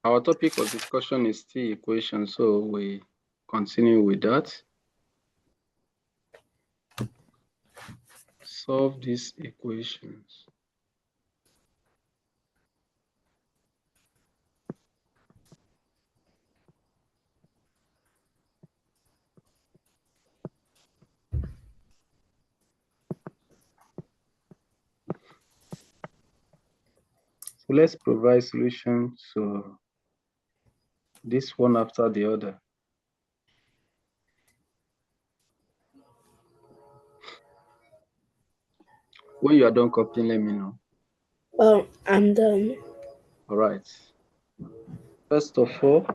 Our topic of discussion is still equation, so we continue with that. Solve these equations. So let's provide solution to this one after the other. When you are done copying, let me know. Well, I'm done. All right. First of all,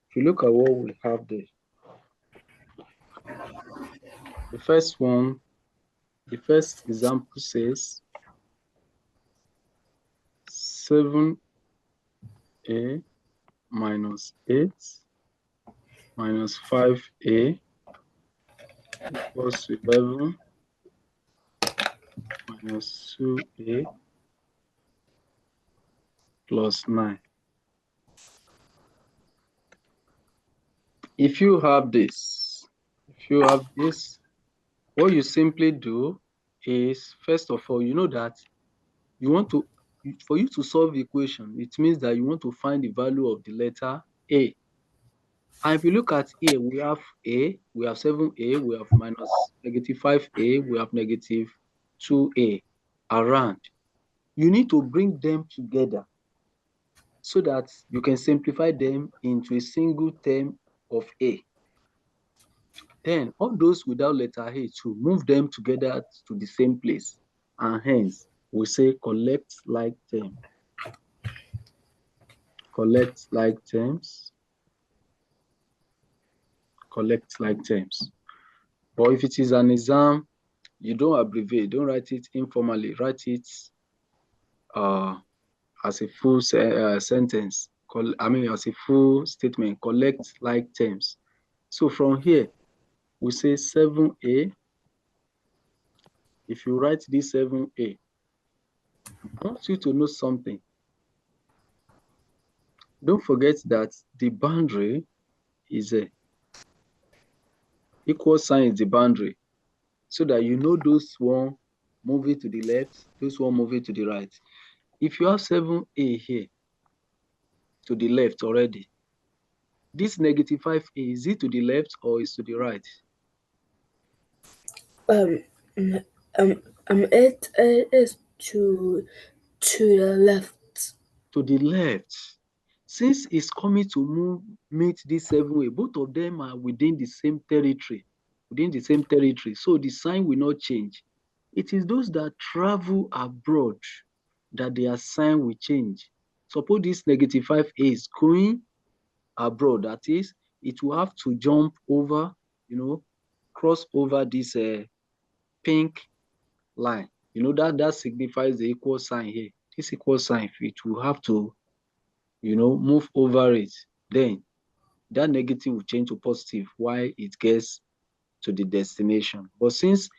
if you look at what we have there, the first one, the first example says 7a minus 8 minus 5a equals 11 minus 2a plus 9. If you have this, what you simply do is, first of all, you know that you want to, for you to solve the equation, it means that you want to find the value of the letter A. And if you look at here, we have A, we have 7a, we have minus negative 5a, we have negative 2a around. You need to bring them together so that you can simplify them into a single term of A. Then all those without letter A to move them together to the same place. And hence, we say collect like term. Collect like terms. Collect like terms. But if it is an exam, you don't abbreviate, don't write it informally, write it as a full sentence. As a full statement, collect like terms. So from here, we say 7a. If you write this 7a, I want you to know something. Don't forget that the boundary is a equal sign is the boundary, so that you know those one moving to the left, those one moving to the right. If you have 7a here to the left already, this negative 5a, is it to the left or is to the right? It is to the left. To the left. Since it's coming to meet this 7a, both of them are within the same territory. So the sign will not change. It is those that travel abroad that their sign will change. Suppose this negative 5a is going abroad, that is, it will have to jump over, cross over this pink line. That signifies the equal sign here. This equal sign, it will have to, move over it. Then that negative will change to positive while it gets to the destination. But since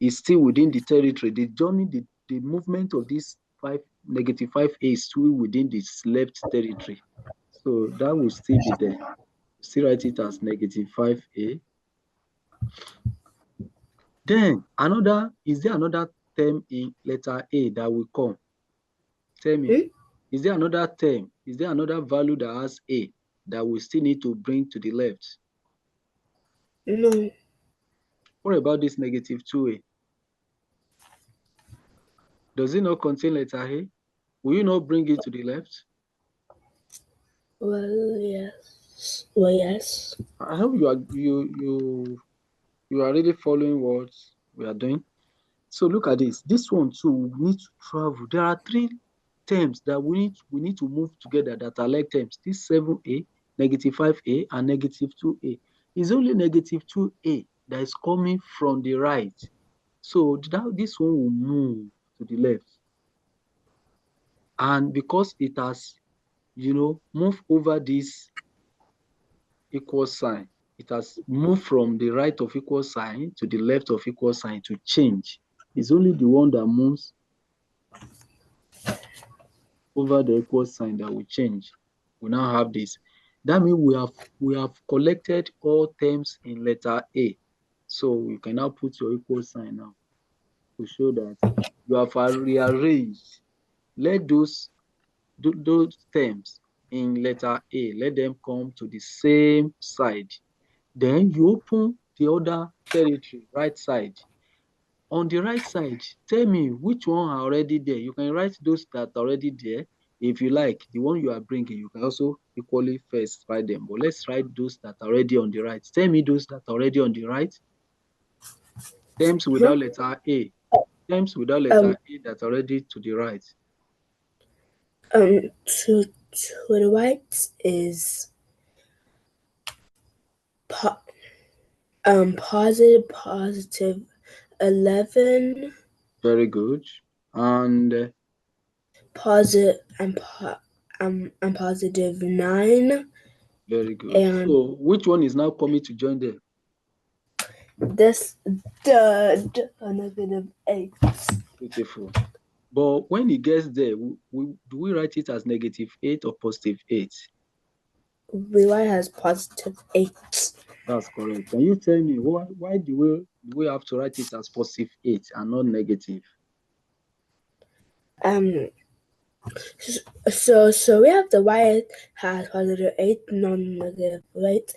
it's still within the territory, the journey, the movement of this negative 5a is still within this left territory. So that will still be there. Still write it as negative 5a. Then is there another term in letter A that will come? Tell me, is there another term? Is there another value that has A that we still need to bring to the left? No. What about this negative 2a? Does it not contain letter A? Will you not bring it to the left? Well, yes. Well, yes. I hope you are really following what we are doing. So look at this. This one too, we need to travel. There are three terms that we need to move together that are like terms. This 7a, negative 5a, and negative 2a. It's only negative 2a that is coming from the right. So this one will move to the left. And because it has, moved over this equal sign, it has moved from the right of equal sign to the left of equal sign to change. It's only the one that moves over the equal sign that will change. We now have this. That means we have collected all terms in letter A. So you can now put your equal sign now to show that you have rearranged. Let those terms in letter A, let them come to the same side. Then you open the other territory, right side. On the right side, tell me which one are already there. You can write those that are already there. If you like, the one you are bringing, you can also equally first write them. But let's write those that are already on the right. Tell me those that are already on the right. Terms without letter A. Terms without letter A that are already to the right. To the right is positive 11. Very good. And positive and positive 9. very good. And so which one is now coming to join them? this the negative 8. Beautiful. But when it gets there, do we write it as -8 or +8? We write as positive 8. That's correct. Can you tell me why do we have to write it as +8 and not negative? So we have to write it as positive 8, non-negative 8,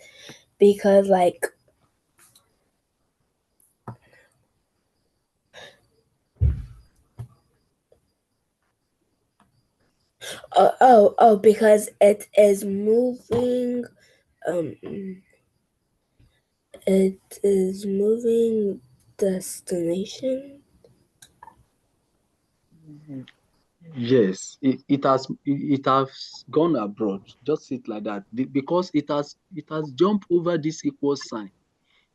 because like because it is moving. It is moving destination. Yes, it has gone abroad. Just sit like that because it has jumped over this equal sign.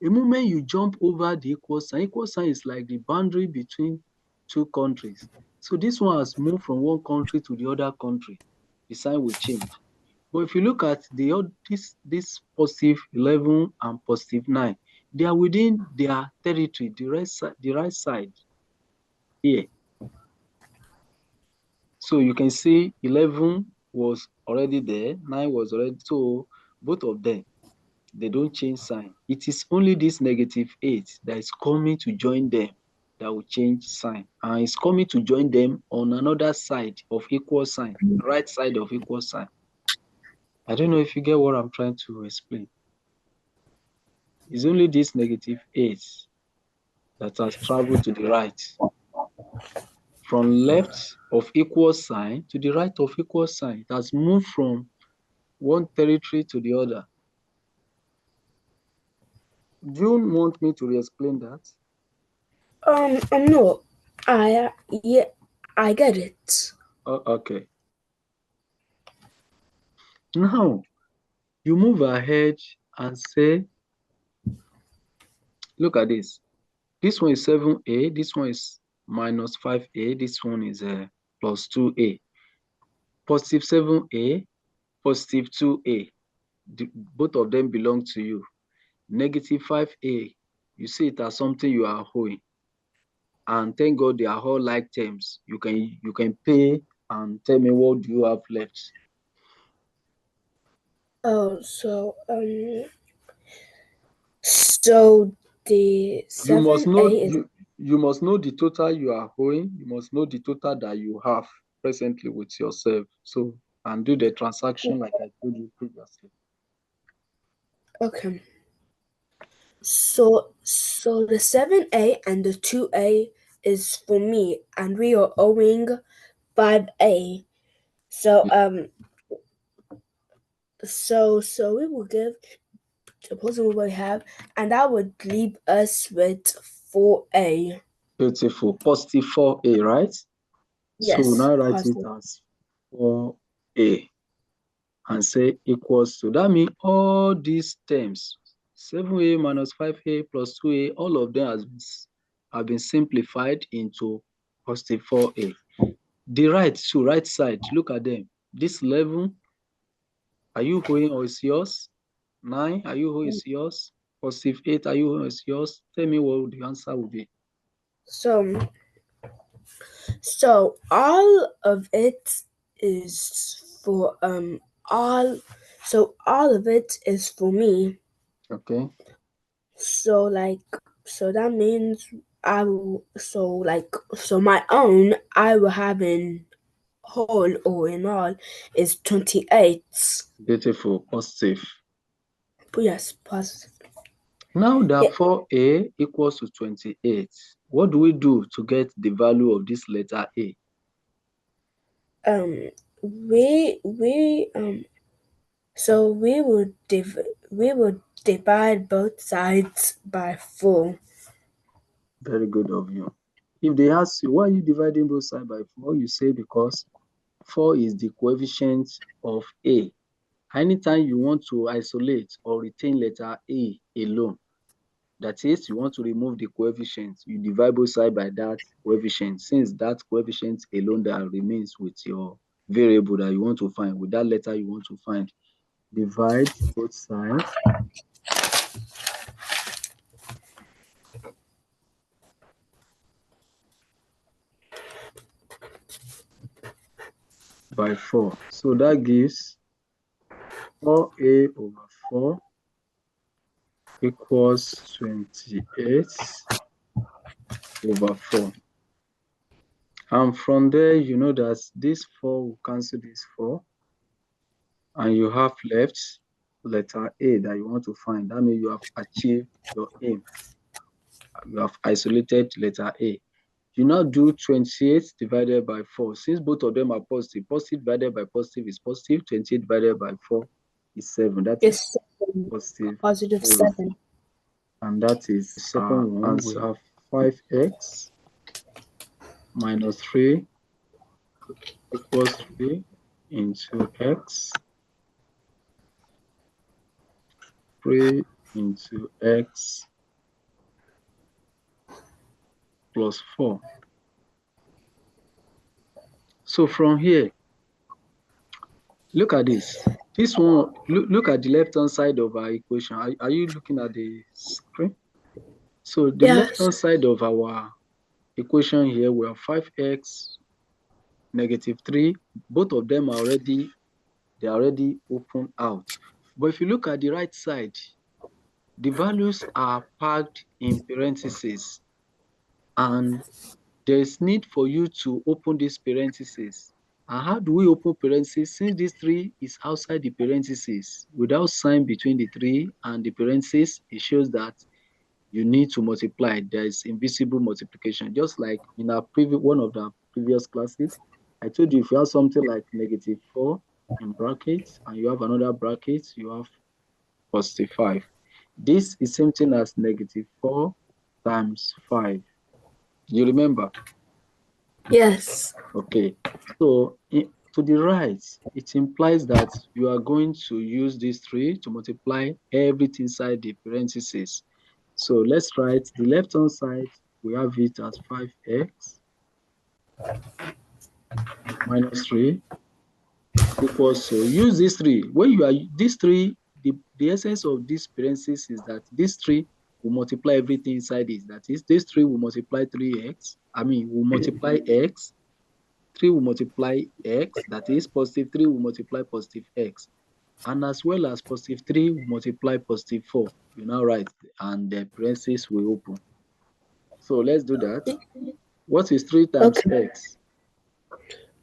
The moment you jump over the equal sign is like the boundary between two countries. So this one has moved from one country to the other country. The sign will change. But if you look at this +11 and +9, they are within their territory, the right side here. So you can see 11 was already there, 9 was already, so both of them, they don't change sign. It is only this -8 that is coming to join them that will change sign. And it's coming to join them on another side of equal sign, right side of equal sign. I don't know if you get what I'm trying to explain. It's only this -8 that has traveled to the right. From left of equal sign to the right of equal sign. It has moved from one territory to the other. Do you want me to re-explain that? No, I get it. Oh, okay. Now, you move ahead and say, look at this. This one is 7A, this one is -5A, this one is +2A. +7A, +2A. Both of them belong to you. -5A, you see it as something you are owing. And thank God they are all like terms. You can pay and tell me what do you have left. Oh, so the 7A is you must know the total you are owing. You must know the total that you have presently with yourself. So, and do the transaction like I told you previously. okay. So the 7A and the 2A is for me, and we are owing 5A. So so we will give the person we will have, and that would leave us with 4A. Beautiful. +4A, right? So Yes, now write it positive. as 4A and say equals to. That means all these terms, 7A minus 5A plus 2A, all of them have been simplified into +4A. The right side, look at them. This 11, are you owing or is yours? 9, are you owing is yours? +8, are you owing is yours? Tell me what the answer will be. So all of it is for all of it is for me. Okay. So that means I will so my own I will have in whole or in all is 28. Beautiful. Positive. Yes, positive. Now that Yeah, 4a equals to 28, what do we do to get the value of this letter A? we so we would divide both sides by 4. Very good of you. If they ask you, why are you dividing both sides by 4? You say because 4 is the coefficient of A. Anytime you want to isolate or retain letter A alone, that is, you want to remove the coefficient, you divide both sides by that coefficient, since that coefficient alone that remains with your variable that you want to find, with that letter you want to find. Divide both sides by 4. So that gives 4a over 4 equals 28 over 4. And from there, you know that this 4 will cancel this 4. And you have left letter A that you want to find. That means you have achieved your aim. You have isolated letter A. You now do 28 divided by 4. Since both of them are positive, positive divided by positive is positive. 28 divided by 4 is 7. That is Yes, positive positive 7. 7. And that is the second one. We have 5x minus 3 equals 3 into x. 3 into x plus 4. So from here, look at this. This one, look at the left-hand side of our equation. Are you looking at the screen? So the Yes. left-hand side of our equation here, we have 5x negative 3. Both of them are already open out. But if you look at the right side, the values are packed in parentheses. And there's need for you to open these parentheses. And how do we open parentheses? Since this 3 is outside the parentheses, without sign between the 3 and the parentheses, it shows that you need to multiply. There is invisible multiplication. Just like in our one of the previous classes, I told you if you have something like negative 4 in brackets and you have another bracket, you have positive 5. This is same thing as negative 4 times 5. You remember? Yes. Okay, so to the right, it implies that you are going to use this 3 to multiply everything inside the parentheses. So let's write the left-hand side, we have it as 5x minus 3 equals, so use this 3. When you are, this 3, the essence of this parenthesis is that this 3 will multiply everything inside it. That is, this 3 will multiply 3x, will multiply x, 3 will multiply x, that is positive 3 will multiply positive x, and as well as positive 3 will multiply positive 4. You now write, and the parentheses will open. So let's do that. What is 3 times x?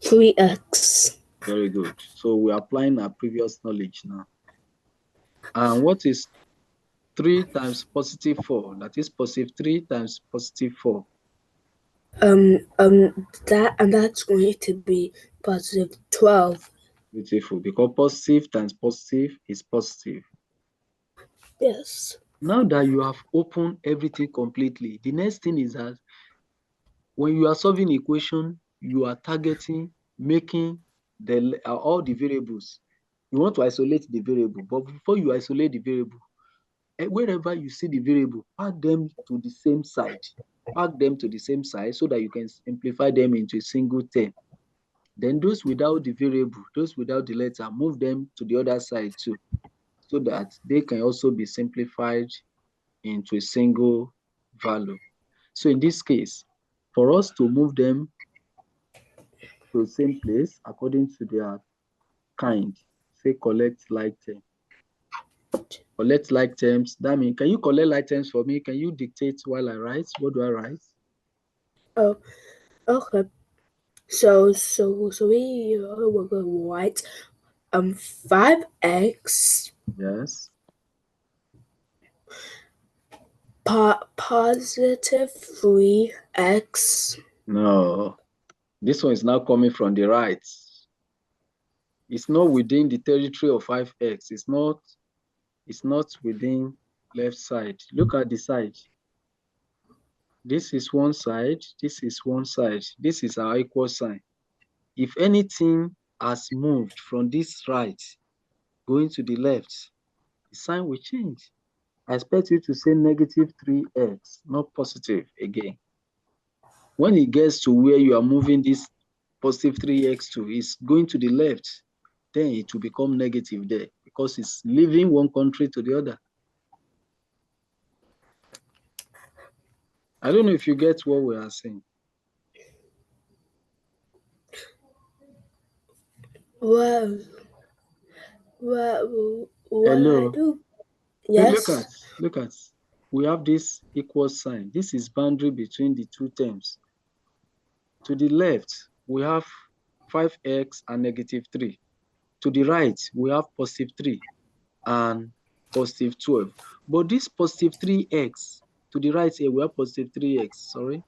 3x. Very good. So we're applying our previous knowledge now. And what is 3 times positive 4? That is positive 3 times positive 4. That's going to be positive 12. Beautiful. Because positive times positive is positive. Yes. Now that you have opened everything completely, the next thing is that when you are solving equation, you are targeting making all the variables. You want to isolate the variable, but before you isolate the variable, wherever you see the variable, pack them to the same side. Pack them to the same side so that you can simplify them into a single term. Then those without the variable, those without the letter, move them to the other side too, so that they can also be simplified into a single value. So in this case, for us to move them to the same place according to their kind, say collect like term. Collect like terms. That means, can you collect like terms for me? Can you dictate while I write? What do I write? Oh, okay. So we will write 5x Yes. positive 3x. No. This one is now coming from the right. It's not within the territory of 5x. It's not within left side. Look at the side. This is one side. This is one side. This is our equal sign. If anything has moved from this right going to the left, the sign will change. I expect you to say negative 3x, not positive again. When it gets to where you are moving this positive 3x to, it's going to the left, then it will become negative there because it's leaving one country to the other. I don't know if you get what we are saying. Well, Hello. I do. Yes. Yes. Look at. We have this equal sign. This is boundary between the two terms. To the left, we have 5x and negative 3. To the right, we have positive 3 and positive 12. But this positive 3x, to the right here, we have positive 3x, sorry,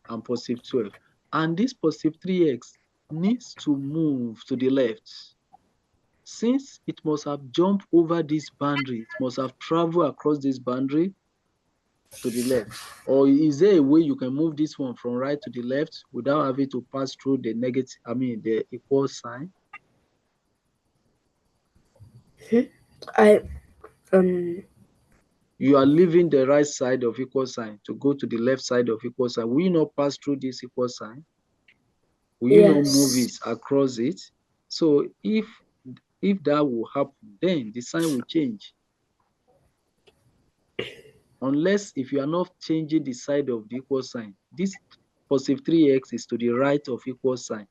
and positive 12. And this positive 3x needs to move to the left. Since it must have jumped over this boundary, it must have traveled across this boundary to the left. Or is there a way you can move this one from right to the left without having to pass through the negative, the equal sign? You are leaving the right side of equal sign to go to the left side of equal sign. Will you not pass through this equal sign? Will you not move it across it? So if that will happen, then the sign will change. Unless if you are not changing the side of the equal sign, this positive 3x is to the right of equal sign.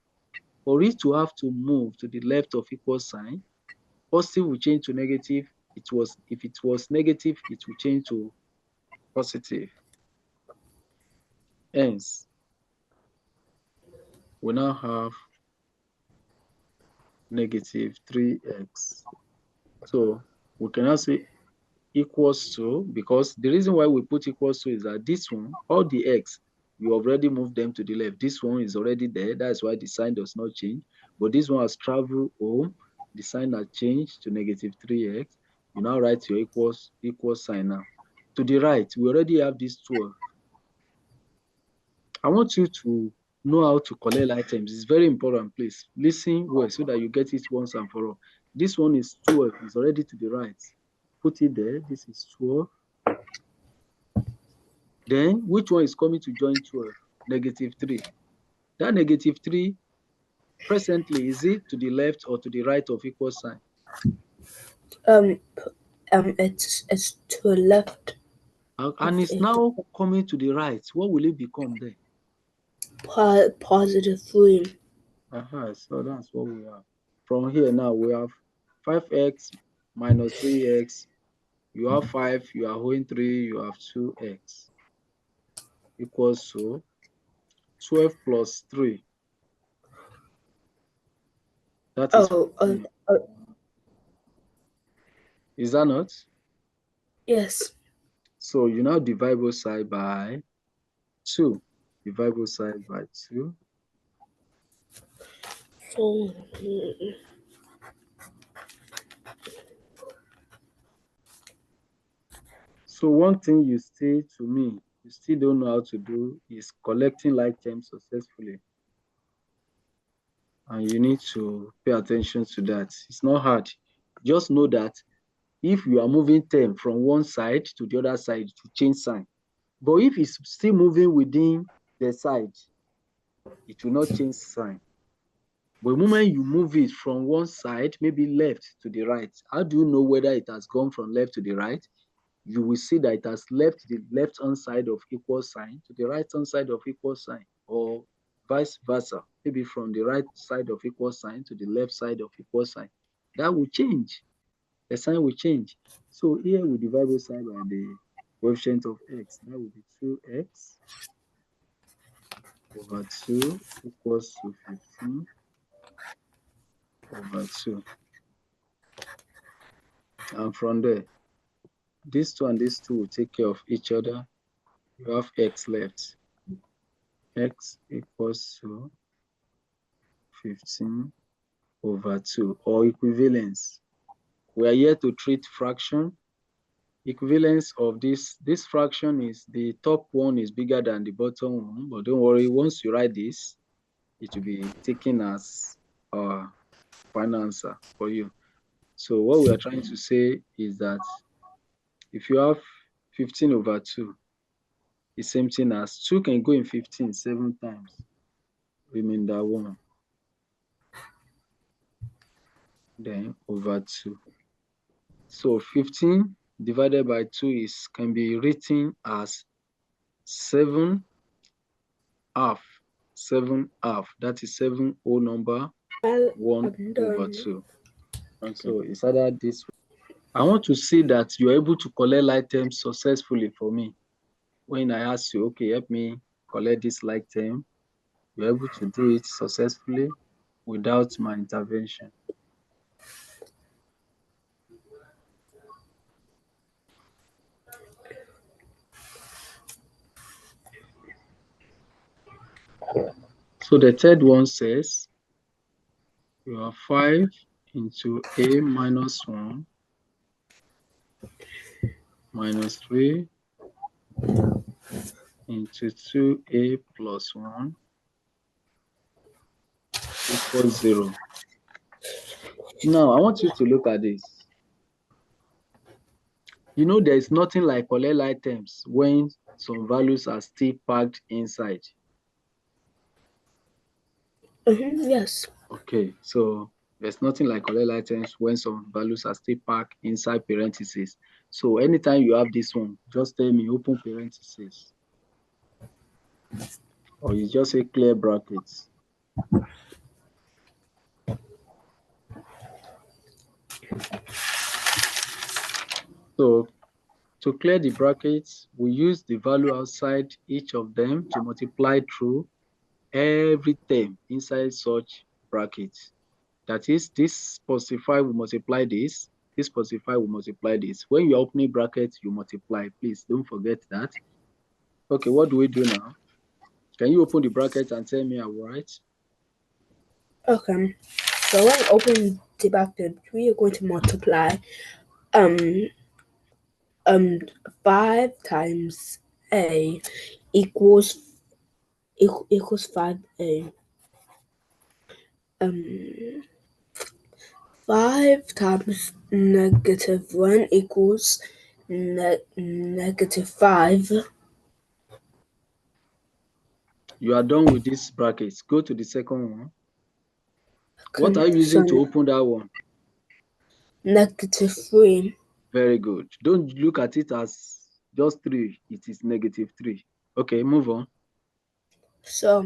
For it to have to move to the left of equal sign, positive will change to negative. If it was negative, it will change to positive. Hence, we now have negative 3x. So we can now say equals to, because the reason why we put equals to is that this one, all the x, you already moved them to the left. This one is already there. That's why the sign does not change. But this one has traveled home. The sign has changed to negative 3x. You now write your equal sign now. To the right, we already have this 12. I want you to know how to collect items. It's very important, please. Listen well so that you get it once and for all. This one is 12. It's already to the right. Put it there. This is 12. Then, which one is coming to join 12? Negative 3. That negative 3, presently, is it to the left or to the right of equal sign? It's to the left. And it's now coming to the right. What will it become there? Positive 3. So that's what we have. From here now, we have 5x minus 3x. You have 5, you are holding 3, you have 2x equals to 12 plus 3. That is is that not? Yes. So you now divide both sides by 2. Divide both sides by 2. So one thing you say to me, you still don't know how to do, is collecting like terms successfully. And you need to pay attention to that. It's not hard. Just know that if you are moving term from one side to the other side, to change sign. But if it's still moving within the side, it will not change sign. But the moment you move it from one side, maybe left to the right, how do you know whether it has gone from left to the right? You will see that it has left the left-hand side of equal sign to the right-hand side of equal sign, or vice versa, maybe from the right side of equal sign to the left side of equal sign. that will change. The sign will change. So here we divide both sides by the coefficient of x. That will be 2x over 2 equals to 15 over 2. And from there, these two and these two will take care of each other. You have x left. X equals to 15 over 2, or equivalence. We are here to treat fraction. Equivalence of this fraction is the top one is bigger than the bottom one, but don't worry, once you write this, it will be taken as a final answer for you. So what we are trying to say is that if you have 15 over 2, the same thing as 2 can go in 15 7 times, remainder 1, then over 2. So 15 divided by 2 can be written as 7 half. 7 half. That is 7 whole number 1 over 2. And so it's either this way. I want to see that you're able to collect like terms successfully for me. When I ask you, okay, help me collect this like term, you're able to do it successfully without my intervention. So the third one says you have 5 into a minus 1 minus 3 into 2a plus 1 equals 0. Now, I want you to look at this. You know, there is nothing like collect items when some values are still packed inside. Yes. Okay, so there's nothing like collect items when some values are still packed inside parentheses. So anytime you have this one, just tell me open parentheses. Or you just say clear brackets. So to clear the brackets, we use the value outside each of them to multiply through every term inside such brackets. That is, this positive 5 will multiply this positive 5 will multiply this. When you're opening brackets, you multiply. Please don't forget that. Okay, what do we do now? Can you open the bracket and tell me I will write? Okay. So when I open the bracket, we are going to multiply 5 times a equals 5a. 5 times -1 equals -5. You are done with this brackets. Go to the second one. Okay, what are you using to open that one? -3. Very good. Don't look at it as just 3. It is -3. Okay, move on. So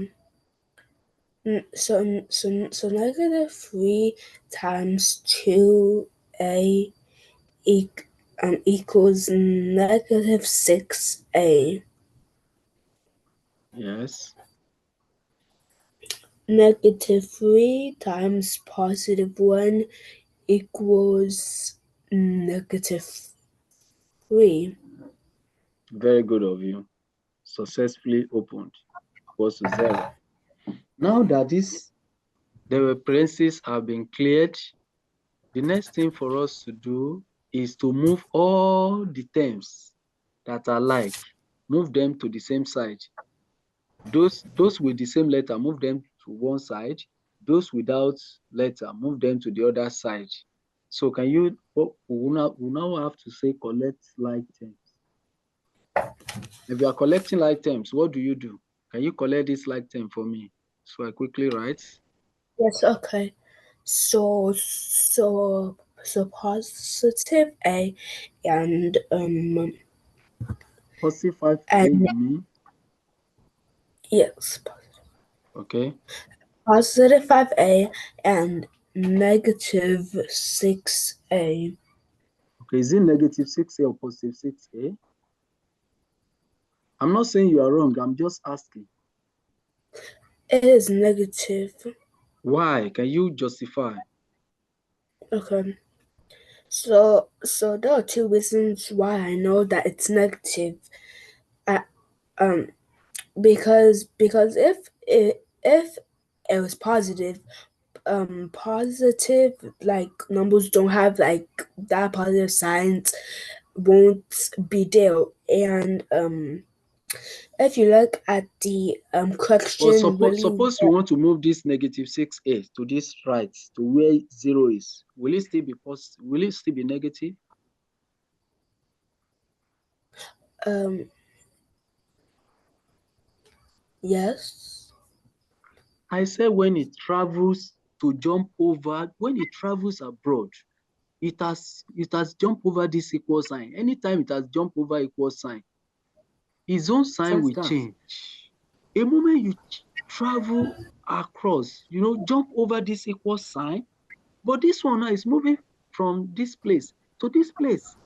-3 times 2a equals -6a. Yes. -3 times +1 equals -3. Very good of you. Successfully opened. Equals to 0. Now that the parentheses have been cleared, the next thing for us to do is to move all the terms that are like, move them to the same side. Those with the same letter, move them to one side. Those without letter, move them to the other side. So can you, we now have to say collect like terms. If you are collecting like terms, what do you do? Can you collect this like term for me? So I quickly write. Yes, okay. So positive a and Positive 5a, and you mean? yes, Okay. positive 5a and negative 6a. Okay, is it negative 6a or positive 6a? I'm not saying you are wrong. I'm just asking. It is negative. Why? Can you justify? Okay. So there are two reasons why I know that it's negative. Um, because if it was positive, positive like numbers don't have like that positive signs won't be there. And if you look at the But question really, suppose you want to move this negative 6a to this right, to where 0 is. Will it still be positive? Will it still be negative? um yes. I said when it travels to jump over, when it travels abroad, it has jumped over this equal sign. Anytime it has jumped over equal sign, its own sign will change. A moment you travel across, jump over this equal sign, but this one now is moving from this place to this place.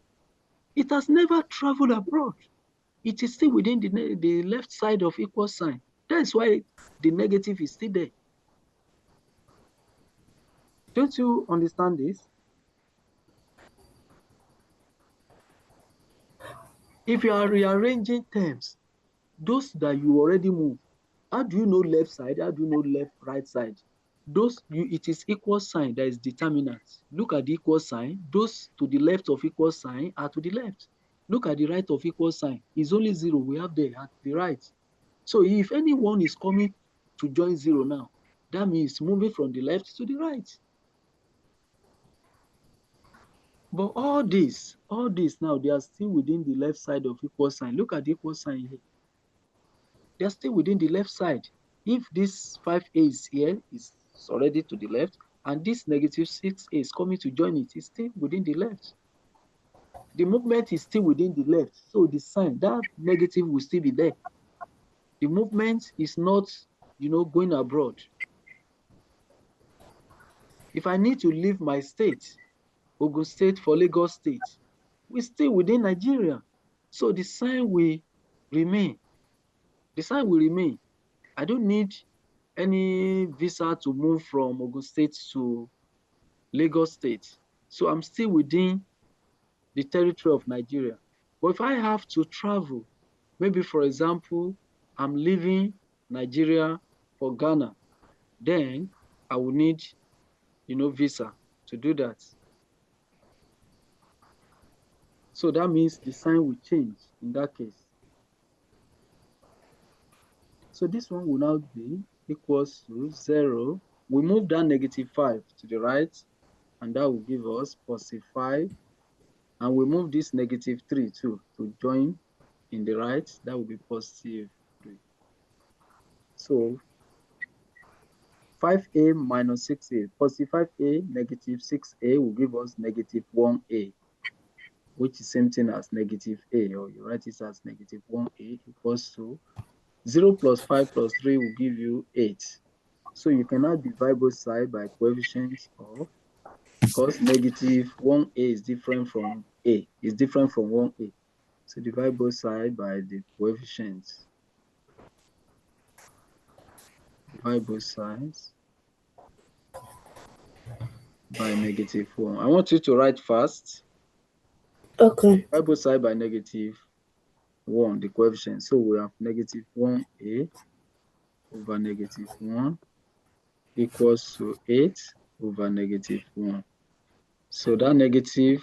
It has never traveled abroad. It is still within the left side of equal sign. That's why the negative is still there. Don't you understand this? If you are rearranging terms, those that you already moved, how do you know left side? How do you know left, right side? It is equal sign that is determinant. Look at the equal sign. Those to the left of equal sign are to the left. Look at the right of equal sign. It's only 0 we have there at the right. So if anyone is coming to join 0 now, that means moving from the left to the right. But all this now, they are still within the left side of equal sign. Look at the equal sign here. They are still within the left side. If this 5a is here, it's already to the left, and this negative 6a is coming to join it, it's still within the left. The movement is still within the left, so the sign, that negative will still be there. The movement is not, going abroad. If I need to leave my state, Ogun State for Lagos State, we stay within Nigeria. So the sign will remain. The sign will remain. I don't need any visa to move from Ogun State to Lagos State. So I'm still within the territory of Nigeria. But if I have to travel, maybe for example, I'm leaving Nigeria for Ghana, then I will need, visa to do that. So that means the sign will change in that case. So this one will now be equals to 0. We move that negative 5 to the right, and that will give us positive 5. And we move this negative 3 too to join in the right, that will be positive 3. So 5a minus 6a, positive 5a, negative 6a will give us negative 1a, which is same thing as negative a, or you write it as negative 1a equals to 0 plus 5 plus 3 will give you 8. So you cannot divide both sides by coefficients of, because negative 1a is different from a, is different from 1a. So divide both sides by the coefficients. Divide both sides by negative 1. I want you to write fast. Okay. Divide both sides by negative 1, the coefficient. So we have negative 1a over negative 1 equals to 8 over negative 1. So that negative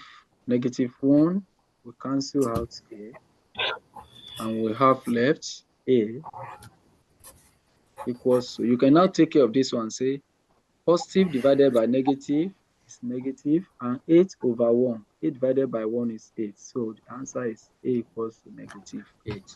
1 will cancel out a, and we have left a equals to, you can now take care of this one, say positive divided by negative is negative, and 8 over 1. 8 divided by 1 is 8. So the answer is a equals to negative 8.